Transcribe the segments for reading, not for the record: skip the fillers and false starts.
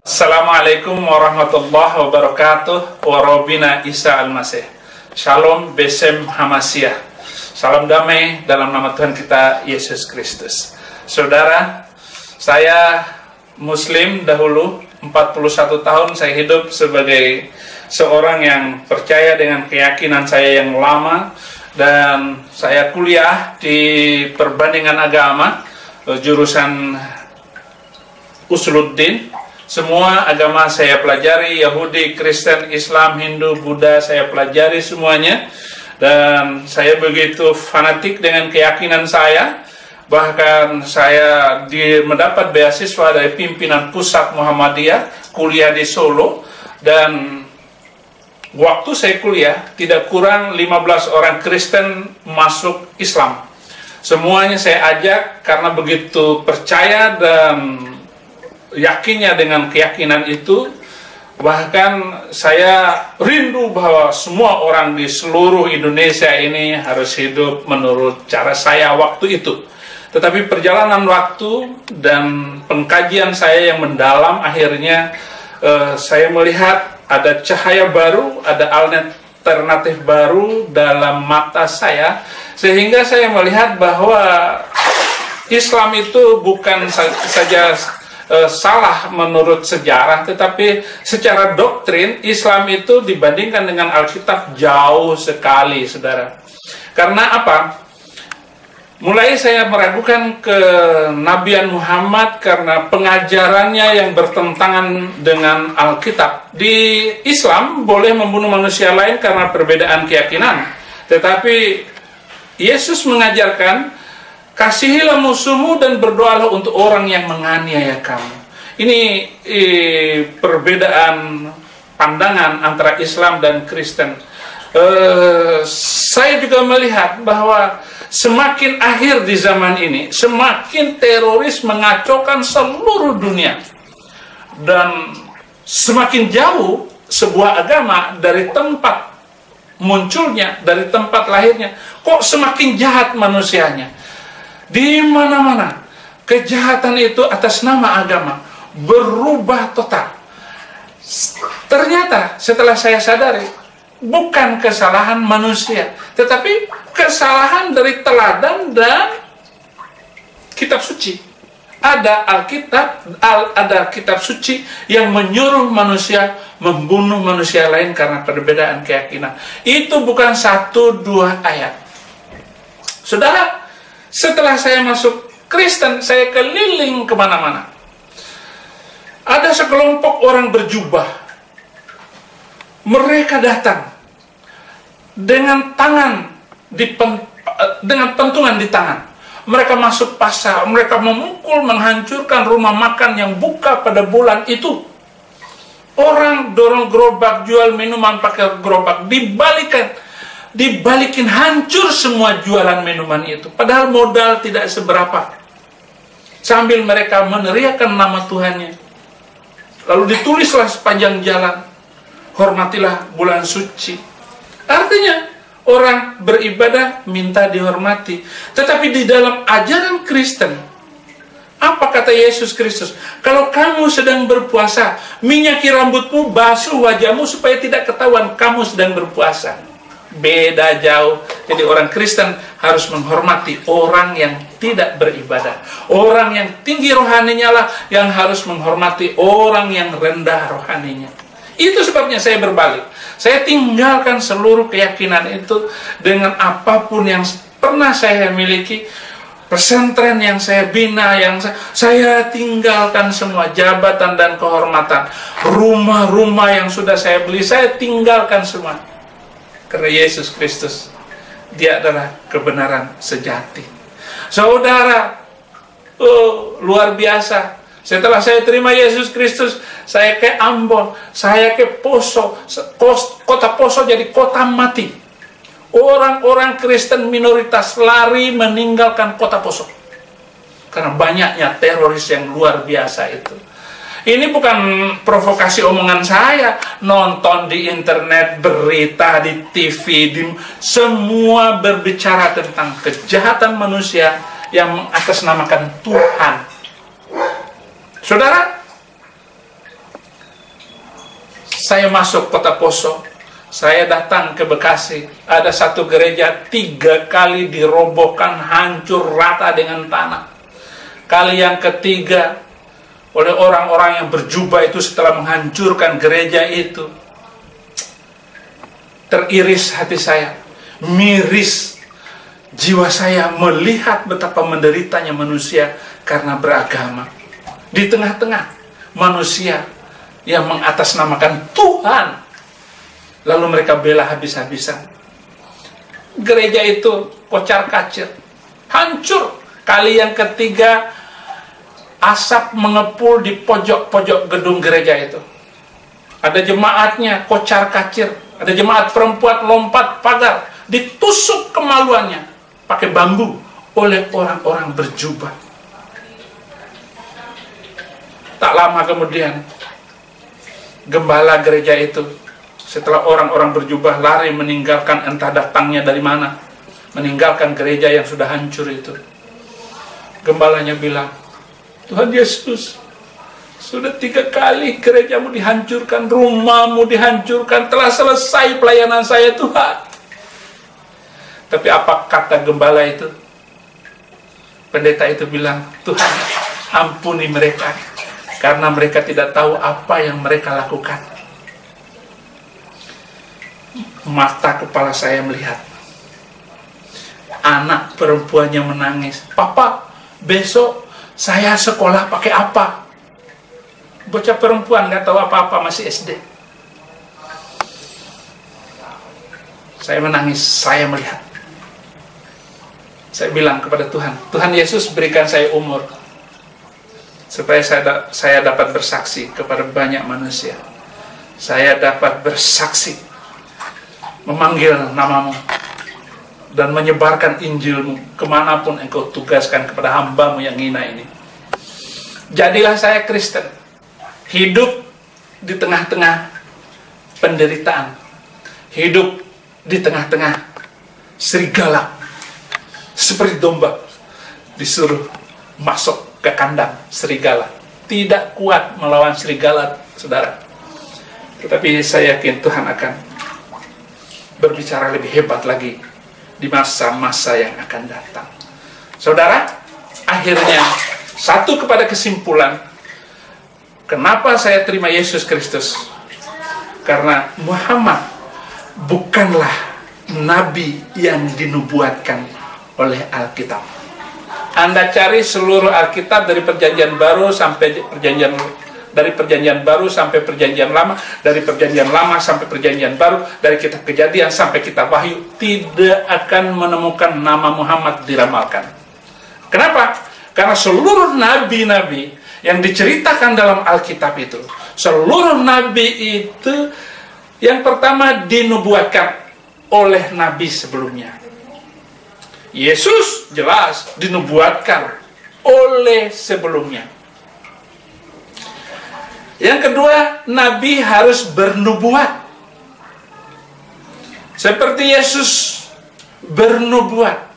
Assalamualaikum warahmatullahi wabarakatuh. Warobina Isa Al-Masih. Shalom Besem Hamasiah. Salam damai dalam nama Tuhan kita Yesus Kristus. Saudara, saya Muslim dahulu, 41 tahun saya hidup sebagai seorang yang percaya dengan keyakinan saya yang lama. Dan saya kuliah di perbandingan agama, jurusan Usuluddin. Semua agama saya pelajari, Yahudi, Kristen, Islam, Hindu, Buddha, saya pelajari semuanya. Dan saya begitu fanatik dengan keyakinan saya. Bahkan saya mendapat beasiswa dari pimpinan pusat Muhammadiyah, kuliah di Solo. Dan waktu saya kuliah, tidak kurang 15 orang Kristen masuk Islam. Semuanya saya ajak karena begitu percaya dan yakinnya dengan keyakinan itu. Bahkan saya rindu bahwa semua orang di seluruh Indonesia ini harus hidup menurut cara saya waktu itu. Tetapi perjalanan waktu dan pengkajian saya yang mendalam, akhirnya saya melihat ada cahaya baru, ada alternatif baru dalam mata saya, sehingga saya melihat bahwa Islam itu bukan saja salah menurut sejarah, tetapi secara doktrin Islam itu dibandingkan dengan Alkitab jauh sekali, saudara. Karena apa? Mulai saya meragukan kenabian Muhammad karena pengajarannya yang bertentangan dengan Alkitab. Di Islam boleh membunuh manusia lain karena perbedaan keyakinan, tetapi Yesus mengajarkan kasihilah musuhmu dan berdoalah untuk orang yang menganiaya kamu. Ini perbedaan pandangan antara Islam dan Kristen. Saya juga melihat bahwa semakin akhir di zaman ini, semakin teroris mengacaukan seluruh dunia. Dan semakin jauh sebuah agama dari tempat munculnya, dari tempat lahirnya, kok semakin jahat manusianya. Di mana-mana kejahatan itu atas nama agama berubah total. Ternyata setelah saya sadari, bukan kesalahan manusia, tetapi kesalahan dari teladan dan kitab suci. Ada Alkitab, ada kitab suci yang menyuruh manusia membunuh manusia lain karena perbedaan keyakinan. Itu bukan 1-2 ayat. Saudara, setelah saya masuk Kristen, saya keliling kemana-mana. Ada sekelompok orang berjubah. Mereka datang dengan dengan pentungan di tangan. Mereka masuk pasar, mereka memukul, menghancurkan rumah makan yang buka pada bulan itu. Orang dorong gerobak, jual minuman pakai gerobak, dibalikin hancur semua jualan minuman itu, padahal modal tidak seberapa, sambil mereka meneriakkan nama Tuhannya. Lalu ditulislah sepanjang jalan, hormatilah bulan suci. Artinya orang beribadah minta dihormati. Tetapi di dalam ajaran Kristen, apa kata Yesus Kristus? Kalau kamu sedang berpuasa, minyaki rambutmu, basuh wajahmu supaya tidak ketahuan kamu sedang berpuasa. Beda jauh. Jadi orang Kristen harus menghormati orang yang tidak beribadah. Orang yang tinggi rohaninya lah yang harus menghormati orang yang rendah rohaninya. Itu sebabnya saya berbalik. Saya tinggalkan seluruh keyakinan itu dengan apapun yang pernah saya miliki. Pesantren yang saya bina, yang saya tinggalkan semua, jabatan dan kehormatan. Rumah-rumah yang sudah saya beli, saya tinggalkan semua. Karena Yesus Kristus, Dia adalah kebenaran sejati. Saudara, luar biasa. Setelah saya terima Yesus Kristus, saya ke Ambon, saya ke Poso, kota Poso jadi kota mati. Orang-orang Kristen minoritas lari meninggalkan kota Poso. Karena banyaknya teroris yang luar biasa itu. Ini bukan provokasi omongan saya. Nonton di internet, berita, di TV, semua berbicara tentang kejahatan manusia yang mengatasnamakan Tuhan. Saudara, saya masuk Kota Poso, saya datang ke Bekasi, ada satu gereja 3 kali dirobohkan, hancur rata dengan tanah. Kali yang ketiga, oleh orang-orang yang berjubah itu setelah menghancurkan gereja itu. Teriris hati saya, miris jiwa saya melihat betapa menderitanya manusia karena beragama. Di tengah-tengah manusia yang mengatasnamakan Tuhan, lalu mereka bela habis-habisan. Gereja itu kocar-kacir, hancur. Kali yang ketiga, asap mengepul di pojok-pojok gedung gereja itu. Ada jemaatnya kocar-kacir, ada jemaat perempuan lompat pagar, ditusuk kemaluannya pakai bambu oleh orang-orang berjubah. Tak lama kemudian, gembala gereja itu, setelah orang-orang berjubah lari meninggalkan, entah datangnya dari mana, meninggalkan gereja yang sudah hancur itu, gembalanya bilang, Tuhan Yesus, sudah 3 kali gerejamu dihancurkan, rumahmu dihancurkan, telah selesai pelayanan saya Tuhan. Tapi apa kata gembala itu? Pendeta itu bilang, Tuhan ampuni mereka, karena mereka tidak tahu apa yang mereka lakukan. Mata kepala saya melihat anak perempuannya menangis. Papa, besok saya sekolah pakai apa? Bocah perempuan nggak tahu apa-apa, masih SD. Saya menangis, saya melihat. Saya bilang kepada Tuhan, Tuhan Yesus berikan saya umur supaya saya dapat bersaksi kepada banyak manusia. Saya dapat bersaksi, memanggil namamu, dan menyebarkan Injilmu kemanapun engkau tugaskan kepada hambamu yang hina ini. Jadilah saya Kristen, hidup di tengah-tengah penderitaan, hidup di tengah-tengah serigala, seperti domba disuruh masuk ke kandang serigala. Tidak kuat melawan serigala, saudara. Tetapi saya yakin Tuhan akan berbicara lebih hebat lagi di masa-masa yang akan datang. Saudara, akhirnya satu kepada kesimpulan, kenapa saya terima Yesus Kristus? Karena Muhammad bukanlah nabi yang dinubuatkan oleh Alkitab. Anda cari seluruh Alkitab dari Perjanjian Baru sampai Perjanjian Baru sampai Perjanjian Lama, dari Perjanjian Lama sampai Perjanjian Baru, dari kitab Kejadian sampai kitab Wahyu, tidak akan menemukan nama Muhammad diramalkan. Kenapa? Karena seluruh nabi-nabi yang diceritakan dalam Alkitab itu, seluruh nabi itu yang pertama dinubuatkan oleh nabi sebelumnya. Yesus jelas dinubuatkan oleh sebelumnya. Yang kedua, nabi harus bernubuat. Seperti Yesus bernubuat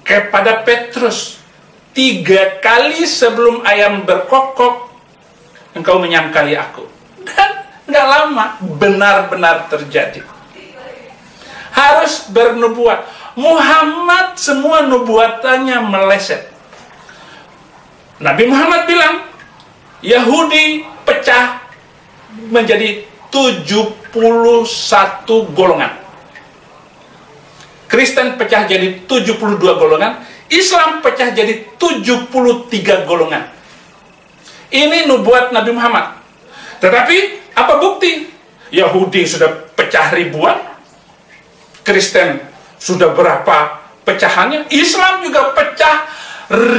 kepada Petrus, 3 kali sebelum ayam berkokok, engkau menyangkali aku. Dan nggak lama, benar-benar terjadi. Harus bernubuat. Muhammad semua nubuatannya meleset. Nabi Muhammad bilang, Yahudi pecah menjadi 71 golongan. Kristen pecah jadi 72 golongan. Islam pecah jadi 73 golongan. Ini nubuat Nabi Muhammad. Tetapi apa bukti? Yahudi sudah pecah ribuan, Kristen sudah berapa pecahannya, Islam juga pecah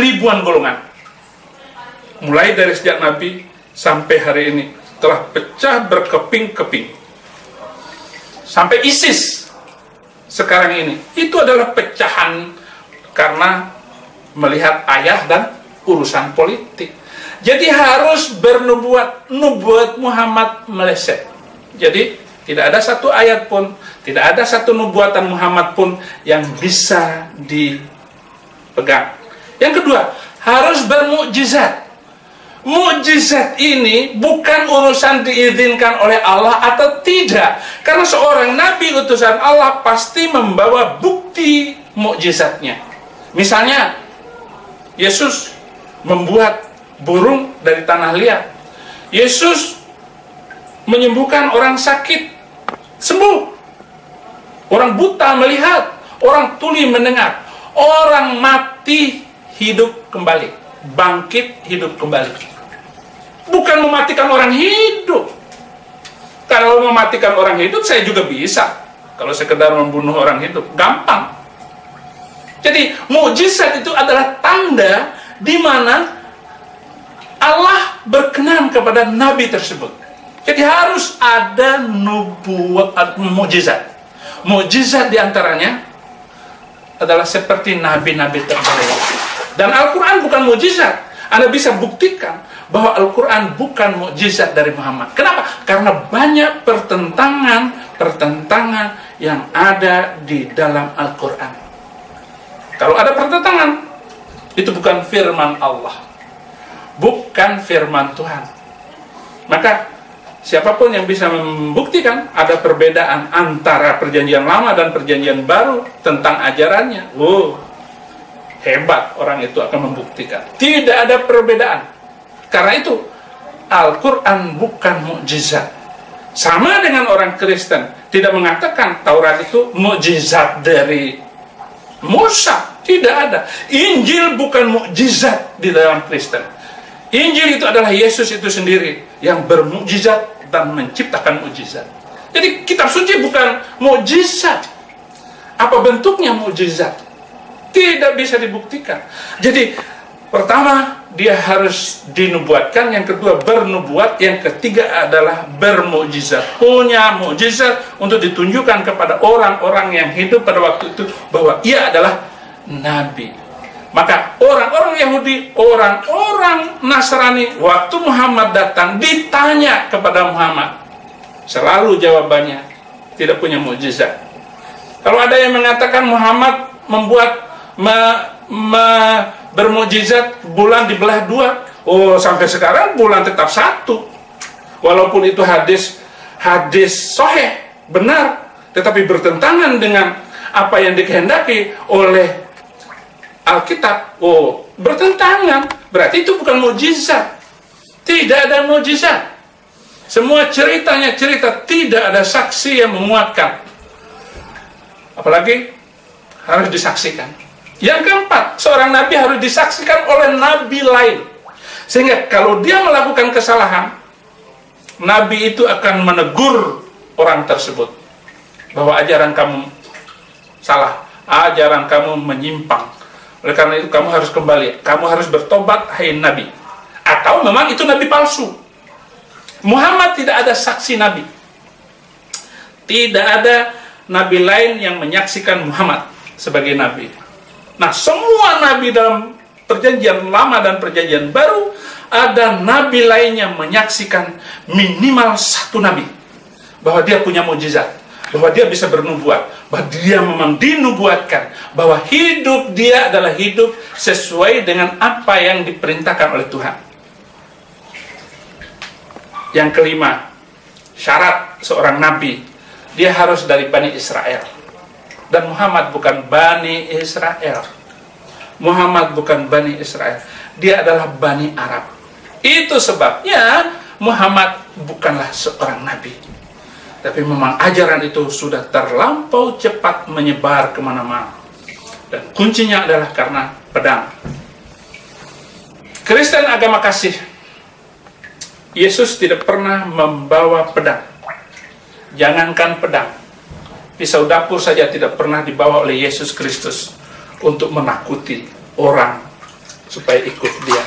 ribuan golongan. Mulai dari sejak Nabi sampai hari ini telah pecah berkeping-keping. Sampai ISIS sekarang ini, itu adalah pecahan karena melihat ayah dan urusan politik. Jadi harus bernubuat. Nubuat Muhammad meleset. Jadi tidak ada satu ayat pun, tidak ada satu nubuatan Muhammad pun yang bisa dipegang. Yang kedua, harus bermukjizat. Mukjizat ini bukan urusan diizinkan oleh Allah atau tidak. Karena seorang nabi utusan Allah pasti membawa bukti mukjizatnya. Misalnya, Yesus membuat burung dari tanah liat. Yesus menyembuhkan orang sakit, sembuh. Orang buta melihat, orang tuli mendengar, orang mati hidup kembali, bangkit hidup kembali. Bukan mematikan orang hidup. Kalau mematikan orang hidup saya juga bisa. Kalau sekedar membunuh orang hidup, gampang. Jadi mukjizat itu adalah tanda di mana Allah berkenan kepada nabi tersebut. Jadi harus ada nubuat, mukjizat. Mukjizat diantaranya adalah seperti nabi-nabi terdahulu. Dan Al-Quran bukan mukjizat. Anda bisa buktikan bahwa Al-Quran bukan mukjizat dari Muhammad. Kenapa? Karena banyak pertentangan yang ada di dalam Al-Quran. Kalau ada pertentangan, itu bukan firman Allah, bukan firman Tuhan. Maka siapapun yang bisa membuktikan ada perbedaan antara perjanjian lama dan perjanjian baru tentang ajarannya, hebat orang itu akan membuktikan. Tidak ada perbedaan. Karena itu Al-Quran bukan mukjizat. Sama dengan orang Kristen tidak mengatakan Taurat itu mukjizat dari Musa. Tidak ada. Injil bukan mukjizat di dalam Kristen. Injil itu adalah Yesus itu sendiri yang bermukjizat dan menciptakan mukjizat. Jadi kitab suci bukan mukjizat. Apa bentuknya mukjizat? Tidak bisa dibuktikan. Jadi pertama dia harus dinubuatkan, yang kedua bernubuat, yang ketiga adalah bermukjizat. Punya mukjizat untuk ditunjukkan kepada orang-orang yang hidup pada waktu itu bahwa ia adalah nabi. Maka orang-orang Yahudi, orang-orang Nasrani waktu Muhammad datang ditanya kepada Muhammad, selalu jawabannya tidak punya mukjizat. Kalau ada yang mengatakan Muhammad membuat bermukjizat bulan dibelah dua, sampai sekarang bulan tetap satu, walaupun itu hadis sahih benar, tetapi bertentangan dengan apa yang dikehendaki oleh Alkitab. Bertentangan, berarti itu bukan mukjizat. Tidak ada mukjizat. Semua ceritanya cerita, tidak ada saksi yang menguatkan, apalagi harus disaksikan. Yang keempat, seorang nabi harus disaksikan oleh nabi lain. Sehingga kalau dia melakukan kesalahan, nabi itu akan menegur orang tersebut bahwa ajaran kamu salah, ajaran kamu menyimpang. Oleh karena itu kamu harus kembali, kamu harus bertobat, hai nabi. Atau memang itu nabi palsu. Muhammad tidak ada saksi nabi. Tidak ada nabi lain yang menyaksikan Muhammad sebagai nabi. Nah, semua nabi dalam perjanjian lama dan perjanjian baru, ada nabi lain yang menyaksikan minimal satu nabi bahwa dia punya mukjizat, bahwa dia bisa bernubuat, bahwa dia memang dinubuatkan, bahwa hidup dia adalah hidup sesuai dengan apa yang diperintahkan oleh Tuhan. Yang kelima, syarat seorang nabi, dia harus dari Bani Israel. Dan Muhammad bukan Bani Israel. Muhammad bukan Bani Israel. Dia adalah Bani Arab. Itu sebabnya Muhammad bukanlah seorang nabi. Tapi memang ajaran itu sudah terlampau cepat menyebar kemana-mana. Dan kuncinya adalah karena pedang. Kristen agama kasih, Yesus tidak pernah membawa pedang. Jangankan pedang, pisau dapur saja tidak pernah dibawa oleh Yesus Kristus untuk menakuti orang supaya ikut dia.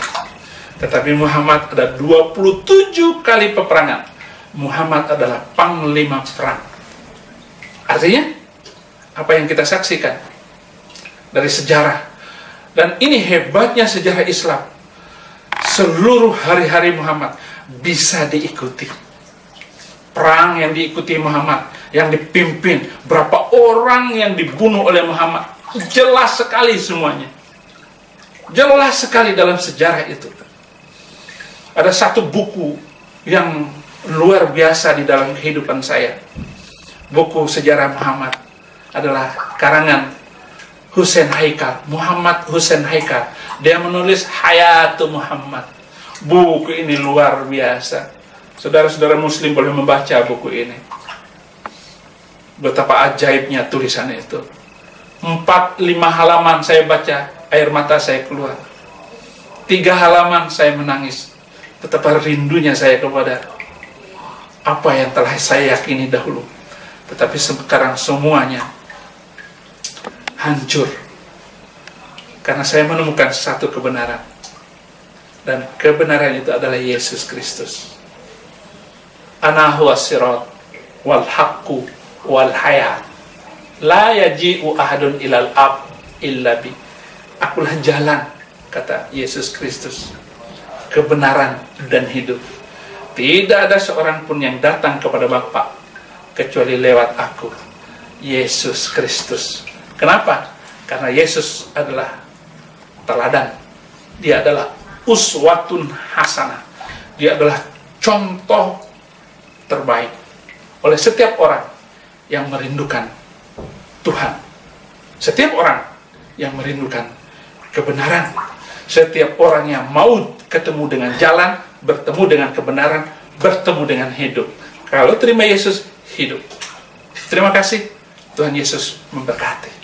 Tetapi Muhammad ada 27 kali peperangan. Muhammad adalah panglima perang. Artinya, apa yang kita saksikan dari sejarah, dan ini hebatnya sejarah Islam. seluruh hari-hari Muhammad bisa diikuti. Perang yang diikuti Muhammad, yang dipimpin, berapa orang yang dibunuh oleh Muhammad, jelas sekali semuanya. Jelas sekali dalam sejarah itu. Ada satu buku yang luar biasa di dalam kehidupan saya. Buku Sejarah Muhammad adalah karangan Hussein Haikal, Muhammad Hussein Haikal. Dia menulis Hayatu Muhammad. Buku ini luar biasa. Saudara-saudara muslim boleh membaca buku ini. Betapa ajaibnya tulisan itu. 4-5 halaman saya baca, air mata saya keluar. 3 halaman saya menangis. Betapa rindunya saya kepada apa yang telah saya yakini dahulu. Tetapi sekarang semuanya hancur. Karena saya menemukan satu kebenaran. Dan kebenaran itu adalah Yesus Kristus. Ana huwa sirat wal haqqu wal hayat. La yaji'u ahadun ilal ab illa bi. Akulah jalan, kata Yesus Kristus, kebenaran dan hidup. Tidak ada seorang pun yang datang kepada Bapa kecuali lewat aku, Yesus Kristus. Kenapa? Karena Yesus adalah teladan. Dia adalah uswatun hasanah. Dia adalah contoh terbaik oleh setiap orang yang merindukan Tuhan. Setiap orang yang merindukan kebenaran. Setiap orang yang mau ketemu dengan jalan, bertemu dengan kebenaran, bertemu dengan hidup. Kalau terima Yesus, hidup. Terima kasih. Tuhan Yesus memberkati.